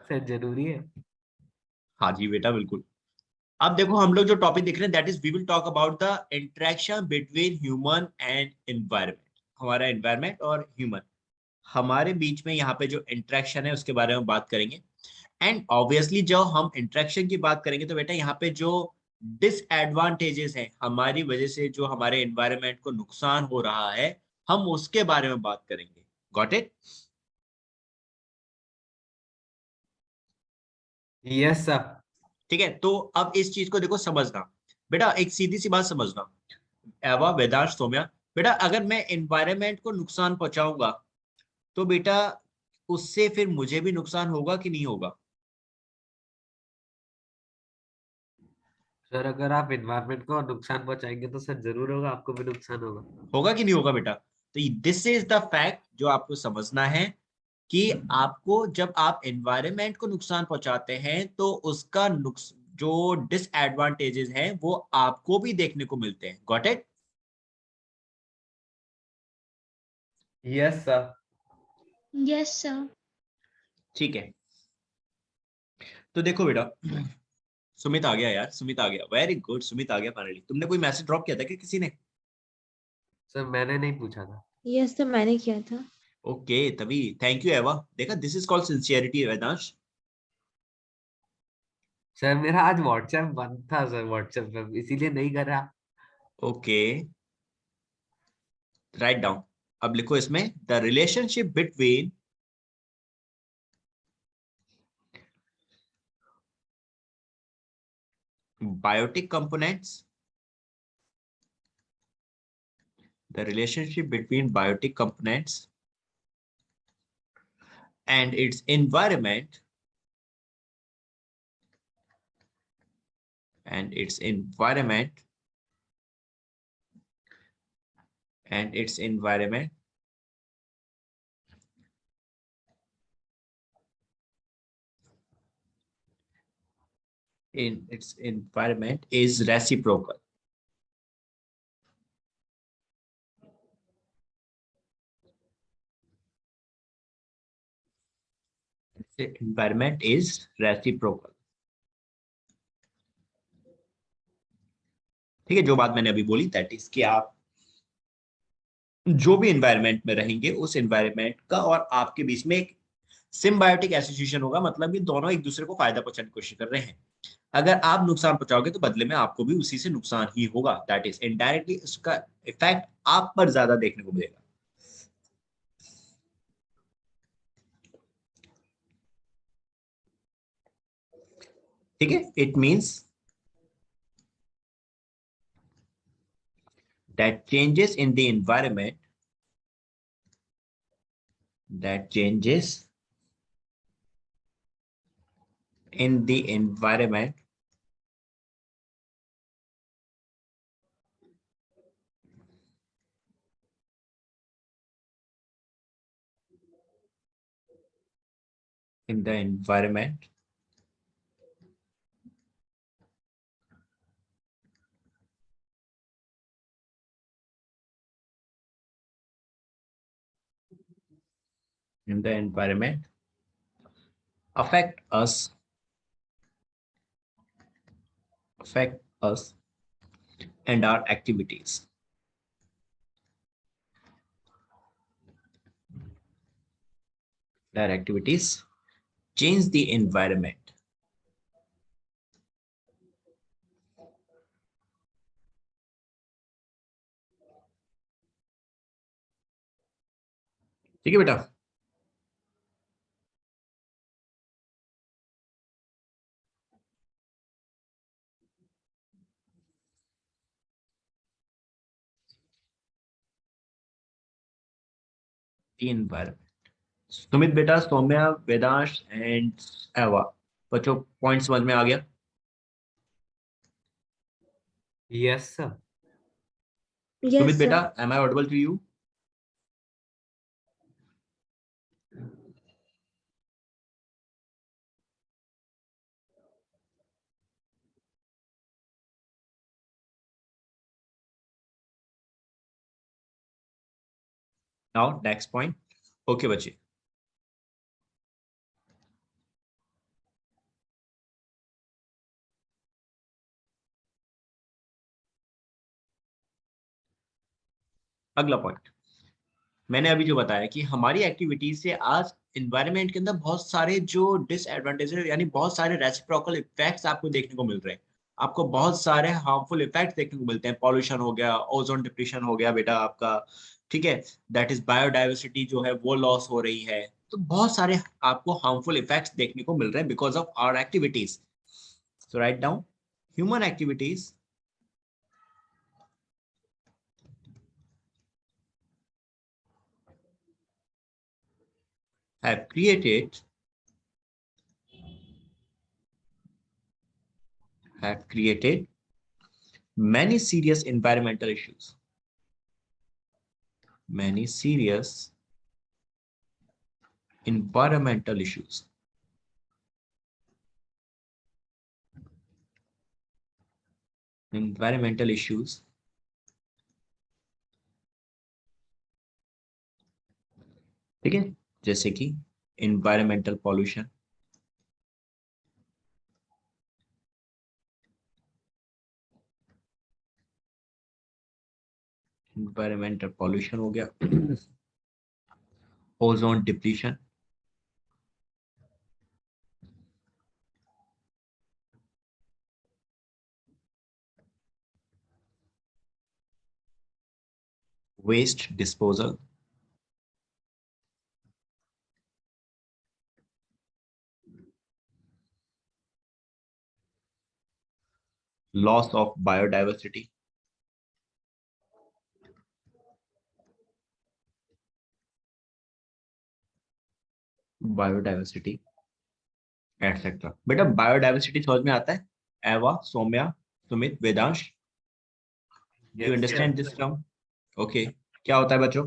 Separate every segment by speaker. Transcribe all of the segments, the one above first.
Speaker 1: Sir जरूरी है।
Speaker 2: हाँ जी बेटा बिल्कुल। अब देखो हम लोग जो टॉपिक देख रहे हैं that is we will talk about the interaction between human and environment. हमारा एनवायरनमेंट और ह्यूमन, हमारे बीच में यहाँ पे जो इंटरेक्शन है उसके बारे में बात करेंगे। एंड ऑब्वियसली जब हम इंटरेक्शन की बात करेंगे तो बेटा यहाँ पे जो डिसएडवांटेजेस हैं हमारी वजह से, जो हमारे एनवायरनमेंट को नुकसान हो रहा है, हम उसके बारे में बात करेंगे। Got it?
Speaker 1: Yes sir.
Speaker 2: ठीक है, तो अब इस चीज को देखो समझना। बेटा एक सीधी सी बात समझना, एवा वेदांश सौम्या, बेटा अगर मैं एनवायरनमेंट को नुकसान पहुंचाऊंगा तो बेटा उससे फिर मुझे भी नुकसान होगा कि नहीं होगा?
Speaker 1: सर अगर आप इन्वायरमेंट को नुकसान पहुंचाएंगे तो सर जरूर होगा, आपको भी नुकसान होगा।
Speaker 2: होगा कि नहीं होगा बेटा? तो दिस इज द फैक्ट जो आपको समझना है कि आपको जब आप एनवायरनमेंट को नुकसान पहुंचाते हैं तो उसका नुक्स जो डिसएडवांटेजेस हैं वो आपको भी देखने को मिलते हैं। Got it?
Speaker 1: Yes sir.
Speaker 3: Yes sir.
Speaker 2: ठीक है, तो देखो बेटा, सुमित आ गया यार, सुमित आ गया, वेरी गुड, सुमित आ गया फाइनली। तुमने कोई मैसेज ड्रॉप किया था कि किसी ने?
Speaker 1: सर मैंने नहीं पूछा था।
Speaker 3: यस तो मैंने किया था।
Speaker 2: ओके, तभी थैंक यू एवा। देखा, this is called sincerity Vedansh.
Speaker 1: Sir मेरा आज व्हाट्सएप बंद था सर, व्हाट्सएप पे इसीलिए नहीं कर रहा।
Speaker 2: Okay, write down. अब लिखो इसमें the relationship between biotic components, the relationship between biotic components and its environment, and its environment and its environment in its environment is reciprocal. The environment is reciprocal. ठीक है, जो बात मैंने अभी बोली दैट इज कि आप जो भी एनवायरनमेंट में रहेंगे उस एनवायरनमेंट का और आपके बीच में एक सिम्बायोटिक एसोसिएशन होगा, मतलब ये दोनों एक दूसरे को फायदा पहुंचाने की कोशिश कर रहे हैं। अगर आप नुकसान पहुंचाओगे तो बदले में आपको भी उसी से नुकसान ही होगा, दैट इज इनडायरेक्टली उसका इफेक्ट आप पर ज्यादा देखने को मिलेगा। ठीक है, it means that changes in the environment, that changes in the environment in the environment in the environment affect us, affect us and our activities. Their activities change the environment. ठीक है बेटा? The environment. सुमित बेटा, Saumya, Vedansh and एवा, बच्चों point समझ में आ गया?
Speaker 1: Yes sir.
Speaker 2: सुमित
Speaker 3: यस
Speaker 2: बेटा,
Speaker 3: sir.
Speaker 2: Am I audible to you? Now next point. Okay बच्चे, अगला पॉइंट मैंने अभी जो बताया कि हमारी एक्टिविटीज से आज एनवायरनमेंट के अंदर बहुत सारे जो डिसएडवांटेजेस यानी बहुत सारे रेसिप्रोकल इफेक्ट्स आपको देखने को मिल रहे हैं। आपको बहुत सारे हार्मफुल इफेक्ट्स देखने को मिलते हैं। पॉल्यूशन हो गया, ओजोन डिप्लीशन हो गया बेटा आपका, ठीक है, दैट इज बायोडाइवर्सिटी जो है वो लॉस हो रही है। तो बहुत सारे आपको हार्मफुल इफेक्ट्स देखने को मिल रहे हैं because of our activities. So write down human activities have created many serious environmental issues. Many serious environmental issues. Environmental issues ठीक है, जैसे कि environmental pollution, environmental pollution हो गया, ozone depletion, waste disposal, loss of biodiversity, etcetera. बेटा biodiversity समझ में आता है? Eva, Saumya, Sumit, Vedansh, do you understand this term? Okay, क्या होता है बच्चों?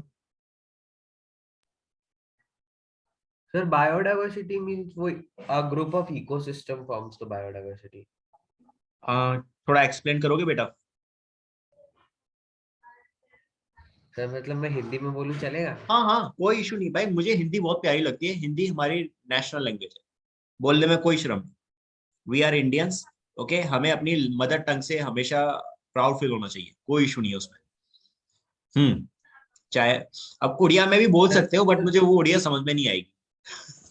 Speaker 1: सर बायोडाइवर्सिटी मींस वो a group of ecosystem forms the biodiversity.
Speaker 2: थोड़ा एक्सप्लेन करोगे बेटा?
Speaker 1: सर मतलब मैं हिंदी में बोलूं चलेगा?
Speaker 2: हाँ हाँ, कोई इशू नहीं भाई, मुझे हिंदी बहुत प्यारी लगती है। हिंदी हमारी नेशनल लैंग्वेज है, बोलने में कोई शर्म नहीं। वी आर इंडियंस, ओके, हमें अपनी मदर टंग से हमेशा प्राउड फील होना चाहिए, कोई इशू नहीं है उसमें। चाहे अब उड़िया में भी बोल सकते हो, बट मुझे वो उड़िया समझ में नहीं आएगी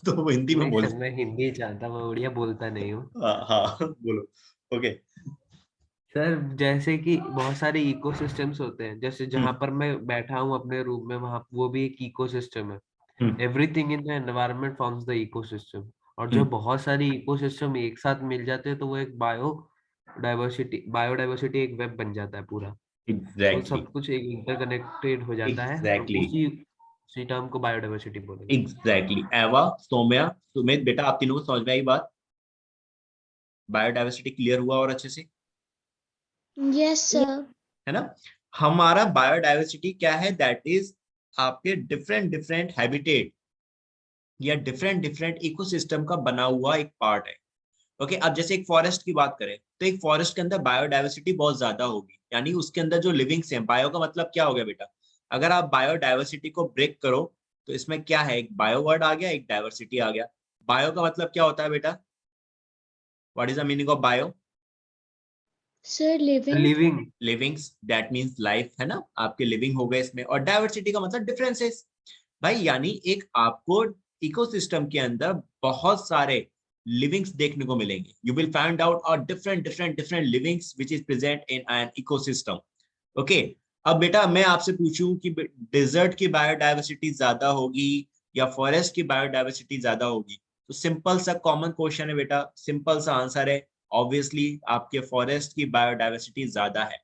Speaker 2: तो वो हिंदी में
Speaker 1: नहीं
Speaker 2: बोल।
Speaker 1: सर मैं हिंदी जानता, मैं उड़िया बोलता नहीं हूँ।
Speaker 2: हाँ बोलो। ओके।
Speaker 1: सर जैसे कि बहुत सारे इकोसिस्टम्स होते हैं, जैसे जहां
Speaker 2: हम्म
Speaker 1: पर मैं बैठा हूँ अपने रूम में, वहां वो भी एक इकोसिस्टम है।
Speaker 2: Hmm
Speaker 1: everything in the environment forms the ecosystem. और जो
Speaker 2: हम्म
Speaker 1: बहुत सारी इकोसिस्टम एक साथ मिल जाते हैं तो वो एक बायोडाइवर्सिटी एक वेब बन जाता है पूरा। तो
Speaker 2: एग्जैक्टली
Speaker 1: सब कुछ एक इंटरकनेक्टेड हो जाता है, हम
Speaker 2: एग्जैक्टली
Speaker 1: उसी उसी टर्म को बायोडाइवर्सिटी बोलेंगे।
Speaker 2: एग्जैक्टली। एवा, सौम्या, सुमित, बेटा आप तीनों को समझ में आई बात? बायोडाइवर्सिटी क्लियर हुआ और अच्छे से,
Speaker 3: Yes, sir.
Speaker 2: है ना? हमारा बायोडाइवर्सिटी क्या है? दैट इज आपके डिफरेंट डिफरेंट हैबिटेट या डिफरेंट डिफरेंट इकोसिस्टम का बना हुआ एक पार्ट है। ओके, अब जैसे एक फॉरेस्ट की बात करें तो एक फॉरेस्ट के अंदर बायोडाइवर्सिटी बहुत ज्यादा होगी, यानी उसके अंदर जो लिविंग्स हैं। बायो का मतलब क्या हो गया बेटा? अगर आप बायोडाइवर्सिटी को ब्रेक करो तो इसमें क्या है, एक बायो वर्ड आ गया, एक डाइवर्सिटी आ गया। बायो का मतलब क्या होता है बेटा? What is the meaning of bio?
Speaker 3: Sir, living.
Speaker 1: Living.
Speaker 2: Livings, that means life, है ना? आपके लिविंग हो गए इसमें। और डाइवर्सिटी का मतलब डिफरेंसेस भाई, यानी एक आपको इकोसिस्टम के अंदर बहुत सारे लिविंग्स देखने को मिलेंगे। यू विल फाइंड आउट और different different different livings which is present in an ecosystem. Okay, अब बेटा मैं आपसे पूछूं कि डेजर्ट की बायोडाइवर्सिटी ज्यादा होगी या फॉरेस्ट की बायोडाइवर्सिटी ज्यादा होगी? तो सिंपल सा कॉमन क्वेश्चन है बेटा, सिंपल सा आंसर है, ऑब्वियसली आपके फॉरेस्ट की बायोडाइवर्सिटी ज्यादा है।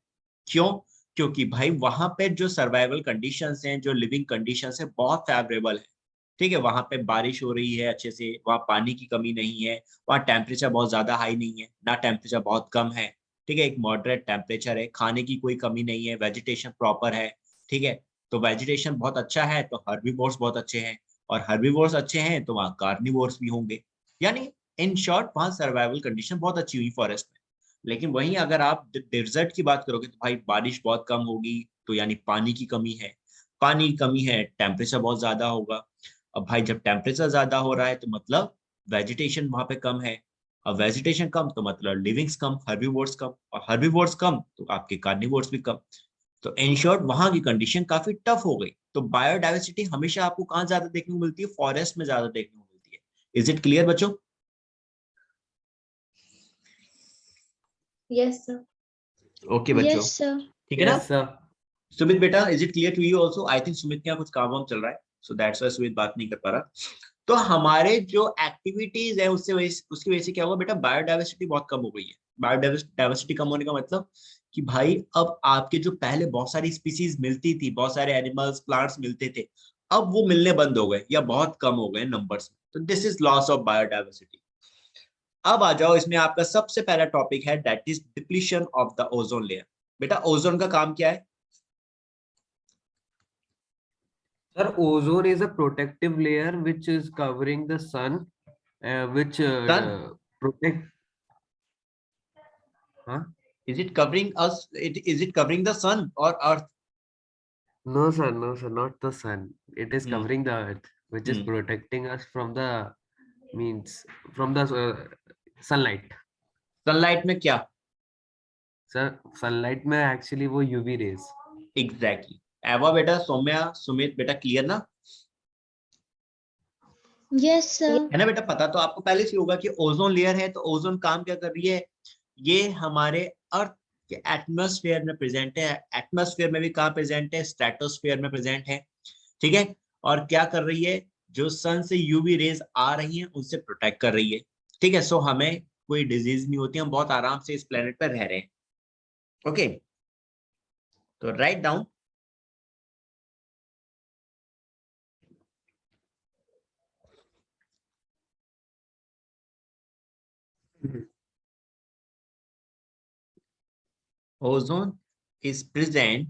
Speaker 2: क्यों? क्योंकि भाई वहां पे जो सर्वाइवल कंडीशंस हैं, जो लिविंग कंडीशंस है, बहुत फेवरेबल है। ठीक है, वहां पे बारिश हो रही है अच्छे से, वहां पानी की कमी नहीं है, वहां टेम्परेचर बहुत ज्यादा हाई नहीं है, ना टेम्परेचर बहुत कम है। ठीक है, एक मॉडरेट टेम्परेचर है, खाने की कोई कमी नहीं है, वेजिटेशन प्रॉपर है। ठीक है, तो वेजिटेशन बहुत अच्छा है तो हर्बीवोर्स बहुत अच्छे हैं, और हर्बीवोर्स अच्छे हैं तो वहाँ कार्निवोर्स भी होंगे। यानी इन शॉर्ट वहाँ सर्वाइवल कंडीशन बहुत अच्छी हुई फॉरेस्ट में। लेकिन वहीं अगर आप डेजर्ट की बात करोगे तो भाई बारिश बहुत कम होगी, तो यानी पानी की कमी है, पानी की कमी है, टेम्परेचर बहुत ज्यादा होगा। अब भाई जब टेम्परेचर ज्यादा हो रहा है तो मतलब वेजिटेशन वहां पे कम है, अब वेजिटेशन कम तो मतलब लिविंग्स कम, हर्बीवोर्स कम, और हर्बीवोर्स कम तो आपके कार्निवोर्स भी कम। तो इन शॉर्ट वहां की कंडीशन काफी टफ हो गई। तो बायोडाइवर्सिटी हमेशा आपको कहाँ ज्यादा देखने को मिलती है? फॉरेस्ट में ज्यादा देखने को मिलती है। इज इट क्लियर बच्चों?
Speaker 3: Yes, sir.
Speaker 2: ओके बच्चों,
Speaker 3: Yes, sir.
Speaker 2: ठीक है ना?
Speaker 1: Yes, sir.
Speaker 2: सुमित बेटा, is it clear to you also? I think Sumit के यहाँ कुछ काम वाम चल रहा है, सो दैट्स व्हाई सुमित बात नहीं कर पा रहा। तो हमारे जो एक्टिविटीज है उसकी वजह से क्या हुआ बेटा? बायोडाइवर्सिटी बहुत कम हो गई है। बायोडाइवर्सिटी कम होने का मतलब कि भाई अब आपके जो पहले बहुत सारी स्पीसीज मिलती थी, बहुत सारे एनिमल्स प्लांट्स मिलते थे, अब वो मिलने बंद हो गए या बहुत कम हो गए नंबर्स में। तो this is loss of biodiversity. अब आ जाओ, इसमें आपका सबसे पहला टॉपिक है that is depletion of the ozone layer. बेटा ओजोन का काम क्या है?
Speaker 1: Sir, ozone is a protective layer which is covering the sun, which
Speaker 2: sun?
Speaker 1: protect. Huh?
Speaker 2: Is it covering us? Is it covering the sun or earth?
Speaker 1: No, sir, not the sun. It is
Speaker 2: Hmm.
Speaker 1: covering the earth, which is
Speaker 2: Hmm.
Speaker 1: protecting us from the means from the sunlight.
Speaker 2: Sunlight में क्या?
Speaker 1: Sir, sunlight में actually वो UV rays.
Speaker 2: Exactly एवा बेटा, सौम्या, सुमित बेटा, clear ना?
Speaker 3: Yes, sir.
Speaker 2: है ना बेटा? पता तो आपको पहले से होगा कि ओजोन लेयर है। तो ओजोन काम क्या कर रही है? ये हमारे अर्थ के एटमॉस्फेयर में प्रेजेंट है। एटमॉस्फेयर में भी कहाँ प्रेजेंट है? स्ट्रेटोस्फेयर में प्रेजेंट है। ठीक है। और क्या कर रही है? जो सन से यूवी रेज आ रही हैं उनसे प्रोटेक्ट कर रही है। ठीक है। सो हमें कोई डिजीज नहीं होती, हम बहुत आराम से इस प्लेनेट पर रह रहे हैं। ओके, तो write down. Ozone is present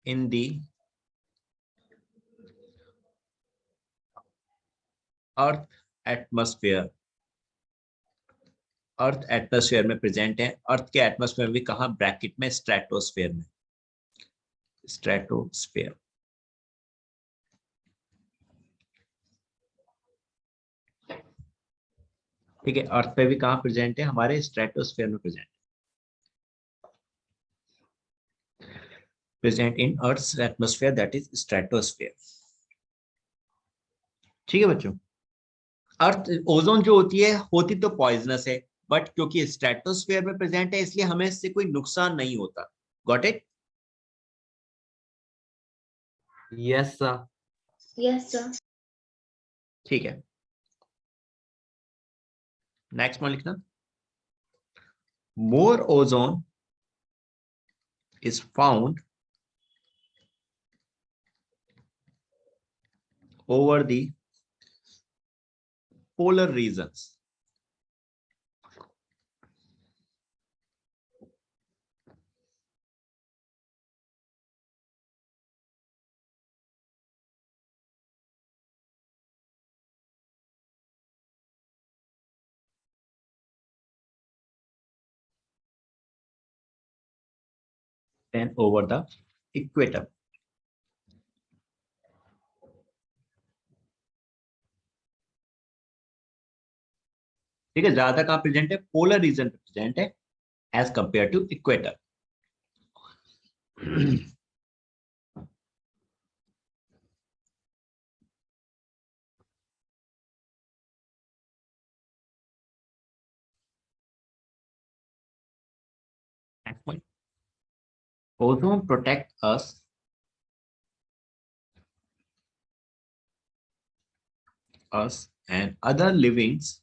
Speaker 2: in the earth atmosphere. Earth atmosphere में प्रेजेंट है। अर्थ के एटमॉस्फेयर भी कहा? ब्रैकेट में स्ट्रेटोस्फेयर में। स्ट्रेटोस्फेयर, ठीक है। अर्थ पे भी कहाँ प्रेजेंट है? हमारे स्ट्रेटोस्फेयर में present in earth atmosphere, that is stratosphere. ठीक है बच्चों। अर्थ ओजोन जो होती तो पॉइजनस है, बट क्योंकि स्ट्रेटोस्फेयर में प्रेजेंट है इसलिए हमें इससे कोई नुकसान नहीं होता। Got it?
Speaker 1: Yes, sir.
Speaker 3: Yes, sir.
Speaker 2: ठीक है। नेक्स्ट वन लिखना। मोर ozone is found over the polar regions. Than over the equator. ठीक है। ज्यादा कहां प्रेजेंट है? पोलर रीजन पे प्रेजेंट है as compare to equator. Next point. Ozone protect us and other livings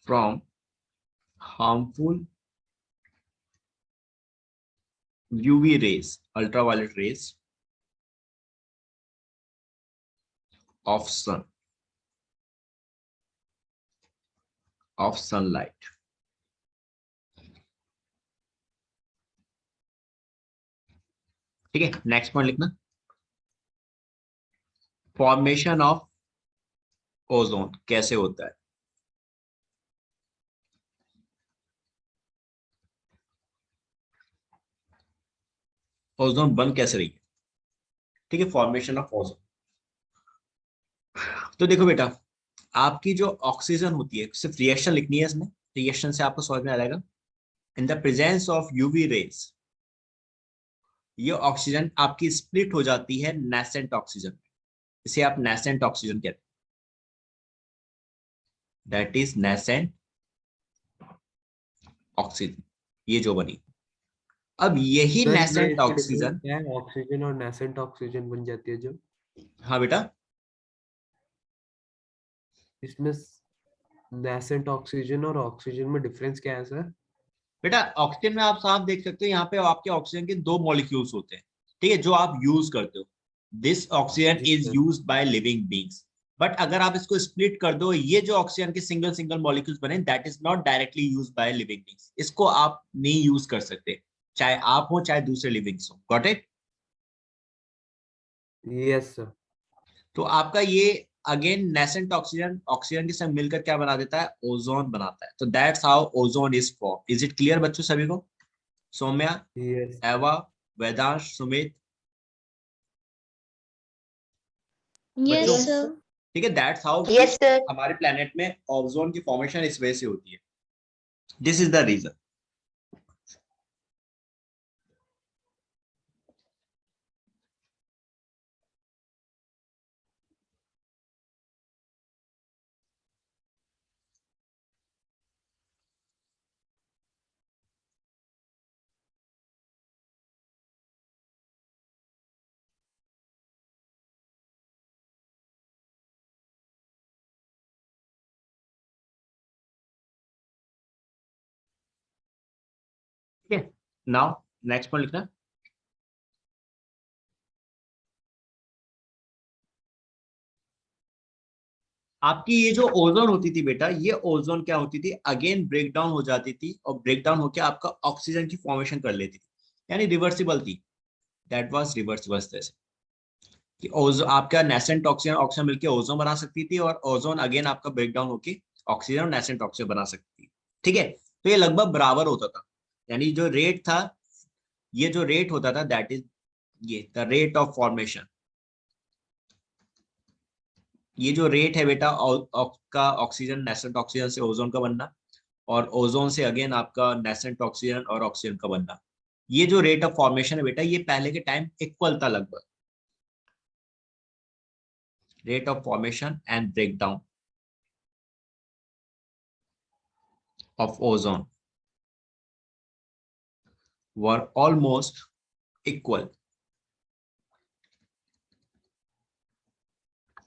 Speaker 2: from harmful UV rays, ultraviolet rays of sunlight. ठीक है। Next point लिखना। फॉर्मेशन ऑफ ओजोन कैसे होता है? ओजोन बन कैसे रही है? ठीक है। फॉर्मेशन ऑफ ओजोन, तो देखो बेटा, आपकी जो ऑक्सीजन होती है, सिर्फ रिएक्शन लिखनी है इसमें, रिएक्शन से आपको समझ में आ जाएगा। In the presence of UV rays, ये ऑक्सीजन आपकी स्प्लिट हो जाती है नेसेंट ऑक्सीजन, इसे आप नेसेंट ऑक्सीजन कहते हैं, दैट इज नेसेंट ऑक्सीजन, ये जो बनी। अब यही
Speaker 1: सर ये
Speaker 2: नेसेंट
Speaker 1: इसकी डिफरेंस
Speaker 2: ऑक्सीजन,
Speaker 1: क्या है, ऑक्सीजन और नेसेंट ऑक्सीजन बन जाती है जो
Speaker 2: हाँ बेटा,
Speaker 1: इसमें नेसेंट ऑक्सीजन और ऑक्सीजन में डिफरेंस क्या है सर?
Speaker 2: बेटा ऑक्सीजन में आप साफ देख सकते हो, यहाँ पे आपके ऑक्सीजन के दो मॉलिक्यूल्स होते हैं, ठीक है, जो आप यूज करते हो। दिस ऑक्सीजन
Speaker 1: जी
Speaker 2: is
Speaker 1: sir.
Speaker 2: Use by living beings, but अगर आप इसको स्प्लिट कर दो, ये जो ऑक्सीजन के सिंगल सिंगल मॉलिक्यूल्स बने, that is not directly use by living beings, इसको आप नहीं यूज कर सकते, चाहे आप हो चाहे दूसरे लिविंग्स हो। Got it?
Speaker 1: Yes sir.
Speaker 2: तो आपका ये अगेन नेसेंट ऑक्सीजन ऑक्सीजन के साथ मिलकर क्या बना देता है, ओजोन बनाता है। तो that's how ozone is form. Is it clear बच्चों सभी को? सौम्या,
Speaker 1: यस
Speaker 2: एवा, वेदांश, सुमित, बच्चों,
Speaker 3: Yes, sir.
Speaker 2: ठीक है, दैट्स हाउ Yes, sir. हमारे प्लेनेट में ओजोन की फॉर्मेशन इस वजह से होती है। This is the reason. ठीक है, नाउ नेक्स्ट पॉइंट लिखना। आपकी ये जो ओजोन होती थी बेटा, ये ओजोन क्या होती थी, अगेन ब्रेक डाउन हो जाती थी, और ब्रेक डाउन होकर आपका ऑक्सीजन की फॉर्मेशन कर लेती थी, यानी रिवर्सिबल थी। दैट वाज रिवर्सिबल, जैसे कि ओजोन आपका नेसेंट ऑक्सीजन ऑक्सीजन मिलकर ओजोन बना सकती थी, और ओजोन अगेन आपका ब्रेक डाउन होकर ऑक्सीजन और नेसेंट ऑक्सीजन बना सकती थी। ठीक है, तो ये लगभग बराबर होता था, यानी जो रेट था, ये जो रेट होता था, दैट इज ये द रेट ऑफ फॉर्मेशन। ये जो रेट है बेटा आपका ऑक्सीजन नेसेंट ऑक्सीजन से ओजोन का बनना, और ओजोन से अगेन आपका नेसेंट ऑक्सीजन और ऑक्सीजन का बनना, ये जो रेट ऑफ फॉर्मेशन है बेटा, ये पहले के टाइम इक्वल था लगभग, rate of formation and break down of ozone were almost equal,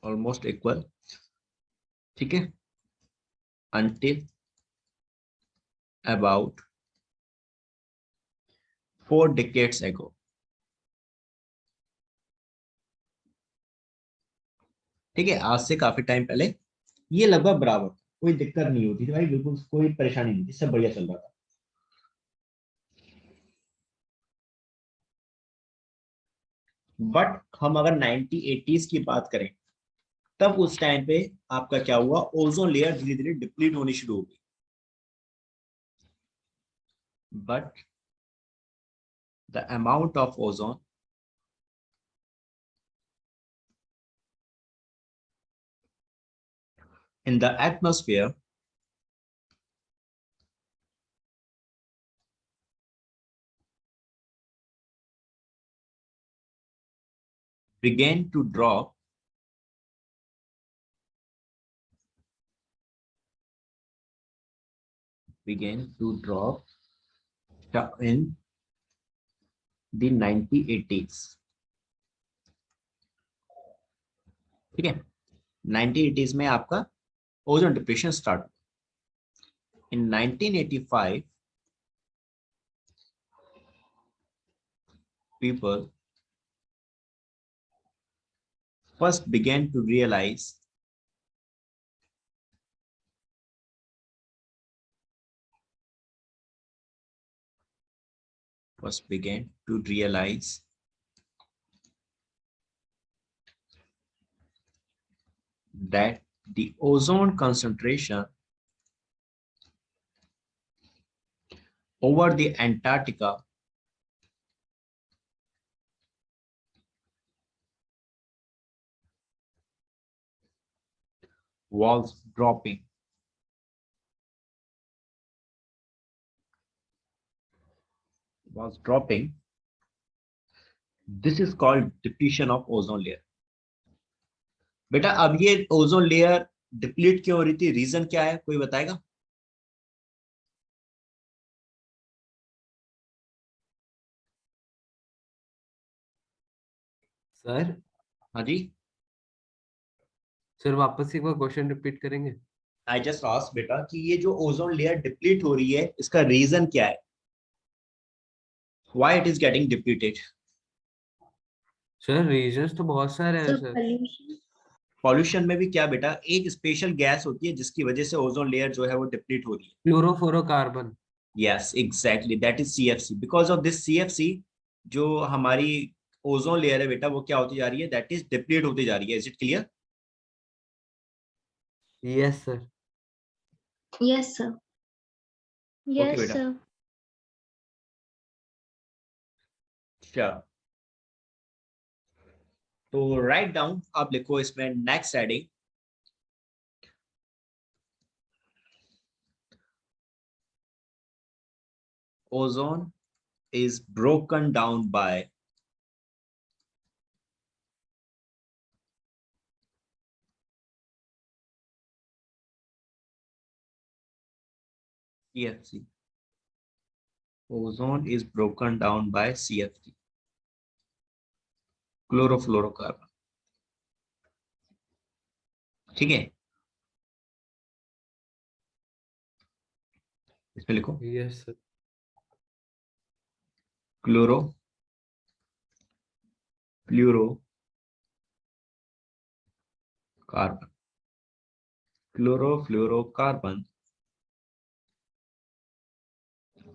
Speaker 2: almost equal, ठीक है, until about 4 decades ago। ठीक है, आज से काफी टाइम पहले ये लगभग बराबर था, कोई दिक्कत नहीं होती थी भाई, बिल्कुल कोई परेशानी नहीं थी, सब बढ़िया चल रहा था। बट हम अगर 1980s की बात करें, तब उस टाइम पे आपका क्या हुआ, ओजोन लेयर धीरे धीरे डिप्लीट होनी शुरू हो गई। But the amount of ozone in the atmosphere began to drop in the 1980s। ठीक है, 1980s में आपका ओजोन डिप्लेशन स्टार्ट हुआ। इन 1985 people first began to realize that the ozone concentration over the Antarctica was dropping. Was dropping. This is called depletion of ozone layer. बेटा अब ये ozone layer deplete क्यों हो रही थी, रीजन क्या है, कोई बताएगा?
Speaker 1: सर
Speaker 2: हाँ जी,
Speaker 1: सर वापस एक बार क्वेश्चन रिपीट करेंगे?
Speaker 2: आई जस्ट आस्क्ड बेटा कि ये जो ओजोन लेयर डिप्लीट हो रही है इसका रीजन क्या है, why it is getting depleted?
Speaker 1: Sir reasons तो बहुत सारे हैं
Speaker 3: सर
Speaker 1: सर।
Speaker 3: pollution.
Speaker 2: पॉल्यूशन में भी क्या बेटा, एक स्पेशल गैस होती है जिसकी वजह से ओजोन लेयर जो है वो डिप्लीट हो रही है।
Speaker 1: Chlorofluorocarbon.
Speaker 2: Yes exactly, that is CFC. Because of this CFC जो हमारी ओजोन लेयर है बेटा वो क्या होती जा रही है, दैट इज डिप्लीट होती जा रही है। Is it clear?
Speaker 1: Yes sir.
Speaker 3: Yes, sir.
Speaker 2: Okay
Speaker 3: Yes,
Speaker 2: बेटा,
Speaker 3: sir.
Speaker 2: अच्छा तो राइट डाउन आप लिखो इसमें next heading, ozone is broken down by CFC. Ozone is broken down by CFC, chlorofluorocarbon. ठीक है, इसमें लिखो
Speaker 1: yes sir.
Speaker 2: Chloro fluoro carbon. Chlorofluorocarbon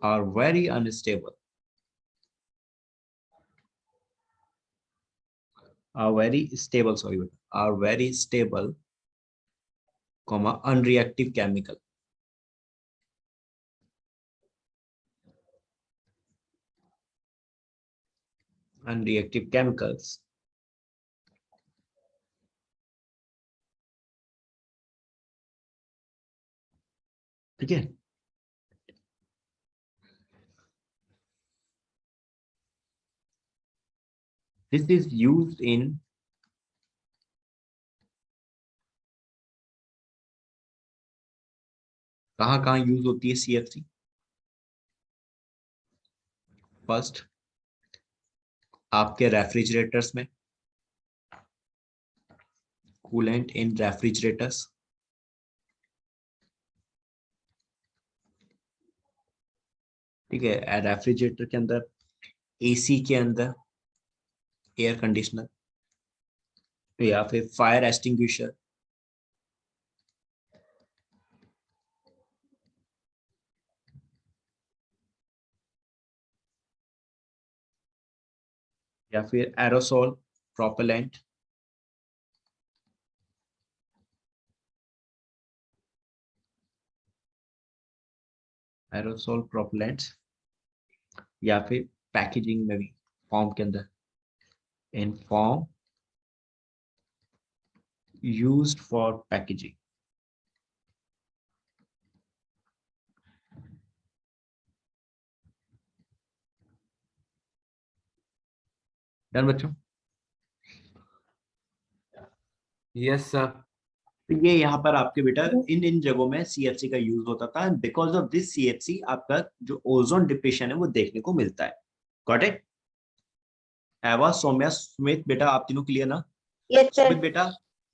Speaker 2: are very unstable, are very stable, sorry, are very stable, comma, unreactive chemical. Unreactive chemicals ठीक है। This is used in कहाँ कहाँ use होती है CFC? फर्स्ट आपके रेफ्रिजरेटर्स में, कूलेंट इन रेफ्रिजरेटर्स, ठीक है, रेफ्रिजरेटर के अंदर, एसी के अंदर, एयर कंडीशनर, या फिर फायर एक्सटिंग्विशर, या फिर एरोसोल प्रोपेलेंट, एरोसोल प्रोपेलेंट, या फिर पैकेजिंग में भी, फॉर्म के अंदर, in form used for packaging. Done बच्चों?
Speaker 1: Yes sir.
Speaker 2: तो ये यहाँ पर आपके बेटा इन इन जगहों में सीएफसी का यूज होता था, बिकॉज ऑफ दिस सीएफसी आपका जो ओजोन डिप्लेशन है वो देखने को मिलता है। Got it? एवा, सौम्या, सुमित बेटा आप तीनों क्लियर ना?
Speaker 3: Yes,
Speaker 2: Sumit
Speaker 3: sir.
Speaker 2: बेटा,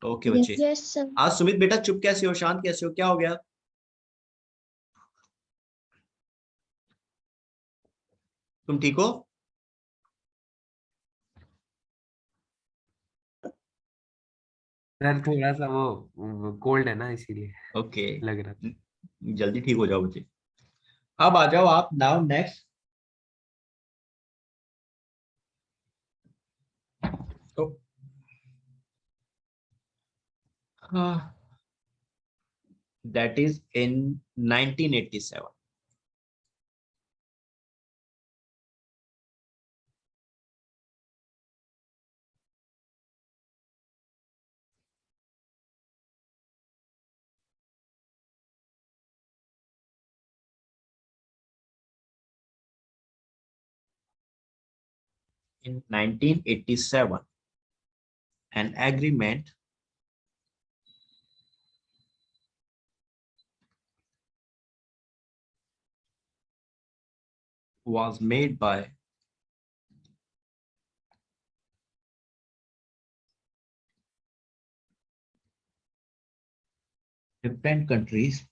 Speaker 2: ओके
Speaker 3: Yes,
Speaker 2: बच्चे।
Speaker 3: yes, sir.
Speaker 2: आज सुमित बेटा चुप कैसे हो, शांत कैसे हो, क्या हो गया? तुम ठीक हो?
Speaker 1: सर थोड़ा सा वो कोल्ड है ना इसीलिए
Speaker 2: ओके,
Speaker 1: लग रहा था।
Speaker 2: जल्दी ठीक हो जाओ बच्चे। अब आ जाओ आप नाउ नेक्स्ट। तो that is in 1987। In 1987, an agreement was made by different countries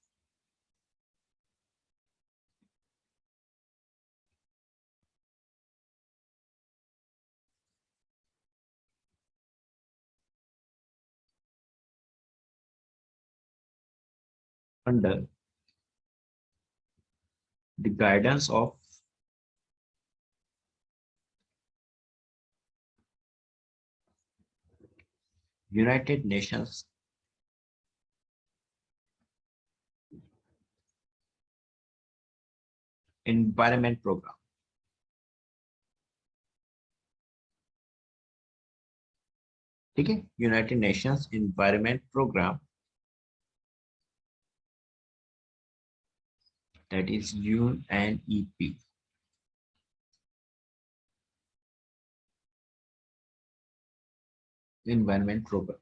Speaker 2: under the guidance of United Nations Environment Program. ठीक है, United Nations environment programme, that is UNEP. Environment program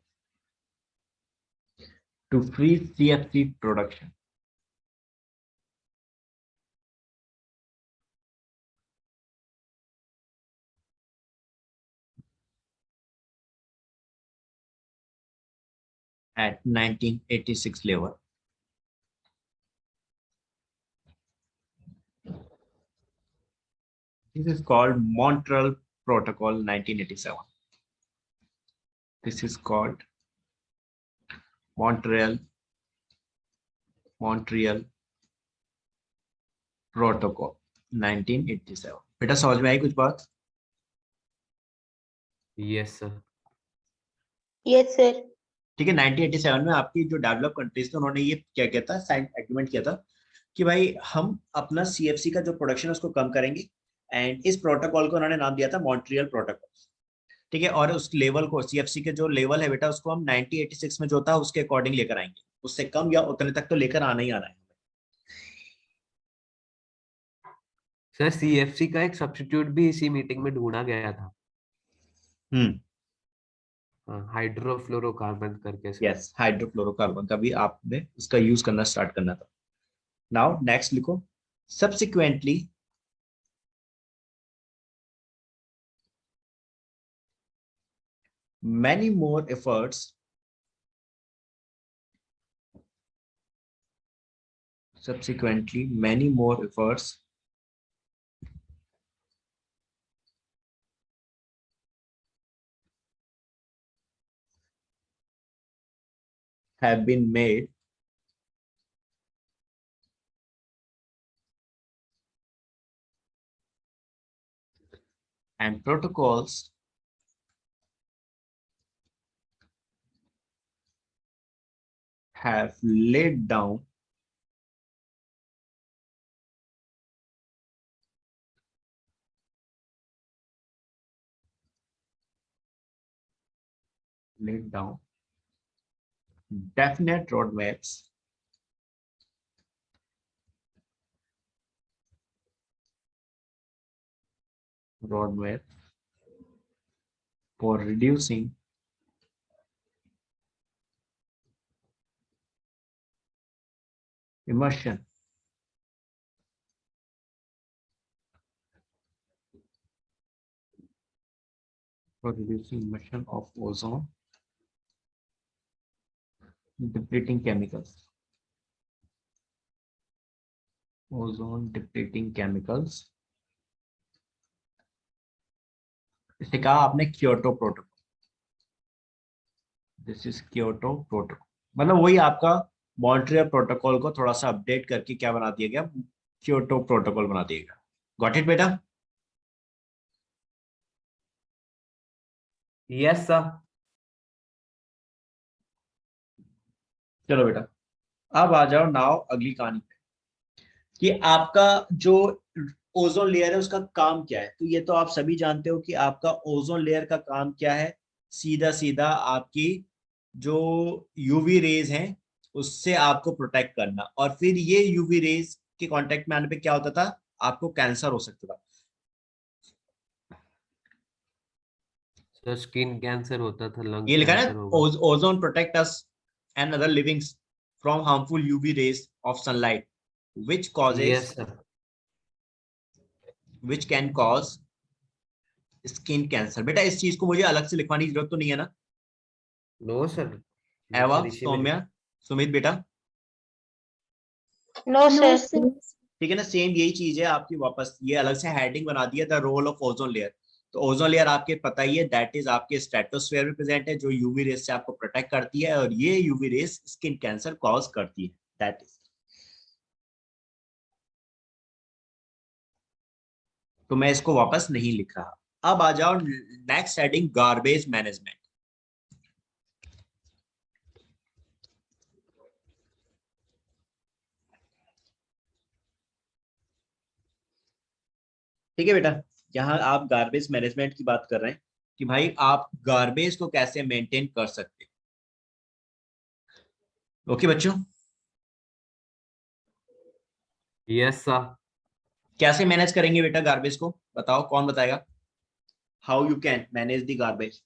Speaker 2: to free CFC production. At 1986 level. This is called Montreal Protocol 1987. This is called Montreal Protocol 1987. बेटा समझ में आई कुछ बात?
Speaker 1: Yes sir.
Speaker 4: Yes, sir.
Speaker 2: ठीक है, 1987 में आपकी जो डेवलप कंट्रीज थे उन्होंने ये क्या किया था, साइन एग्रीमेंट किया था कि भाई हम अपना सीएफसी का जो प्रोडक्शन है उसको कम करेंगे, एंड इस प्रोटोकॉल को उन्होंने नाम दिया था मॉन्ट्रियल प्रोटोकॉल. ठीक है, और उस लेवल को सीएफसी के जो लेवल है बेटा उसको हम 1986 में जो था उसके अकॉर्डिंग लेकर आएंगे, उससे कम या उतने तक तो लेकर आना ही आना है.
Speaker 1: सर सीएफसी का एक सब्स्टिट्यूट भी इसी मीटिंग में ढूंढा गया था. हाइड्रोफ्लोरोकार्बन करके.
Speaker 2: यस, हाइड्रोफ्लोरोकार्बन का भी आपने उसका यूज करना स्टार्ट करना था. नाउ नेक्स्ट लिखो. Subsequently many more efforts have been made and protocols have laid down definite roadmaps for reducing emission of ozone depleting chemicals. इसे कहा आपने Kyoto protocol. This is Kyoto protocol, मतलब वही आपका मॉन्ट्रियल प्रोटोकॉल को थोड़ा सा अपडेट करके क्या बना दिया गया, क्योटो प्रोटोकॉल बना दिया गया. गॉट इट बेटा?
Speaker 1: Yes sir.
Speaker 2: चलो बेटा अब आ जाओ नाउ अगली कहानी पे कि आपका जो ओजोन लेयर है उसका काम क्या है. तो ये तो आप सभी जानते हो कि आपका ओजोन लेयर का काम क्या है, सीधा सीधा आपकी जो यूवी रेज हैं उससे आपको प्रोटेक्ट करना, और फिर ये यूवी रेज के कांटेक्ट में आने पे क्या होता था, आपको कैंसर हो सकता था.
Speaker 1: सर स्किन कैंसर होता था, लंग
Speaker 2: ये लिखा है
Speaker 1: कैंसर
Speaker 2: ना,
Speaker 1: होगा।
Speaker 2: Ozone protect us and other livings from harmful UV rays of sunlight which causes
Speaker 1: yes sir.
Speaker 2: which can cause skin cancer. बेटा इस चीज को मुझे अलग से लिखवाने की जरूरत तो नहीं है ना?
Speaker 1: नो सर,
Speaker 2: एवा,
Speaker 1: सर इसी में
Speaker 2: सौम्या, सुमित बेटा,
Speaker 4: No,
Speaker 3: No,
Speaker 4: sir.
Speaker 3: sir.
Speaker 2: ठीक है ना? सेम यही चीज है आपकी, वापस ये अलग से हेडिंग बना दिया, the role of ozone layer. तो ओजोन लेयर आपके पता ही है, दैट इज आपके स्ट्रेटोस्फेयर में प्रेजेंट है, जो यूवी रेस से आपको प्रोटेक्ट करती है, और ये UV rays skin cancer cause करती है, दैट इज। तो मैं इसको वापस नहीं लिख रहा। अब आ जाओ नेक्स्ट हेडिंग, गार्बेज मैनेजमेंट। ठीक है बेटा, यहाँ आप गार्बेज मैनेजमेंट की बात कर रहे हैं कि भाई आप गार्बेज को कैसे मेंटेन कर सकते हो। ओके बच्चों,
Speaker 1: यस सर।
Speaker 2: कैसे मैनेज करेंगे बेटा गार्बेज को? बताओ, कौन बताएगा? How you can manage the garbage?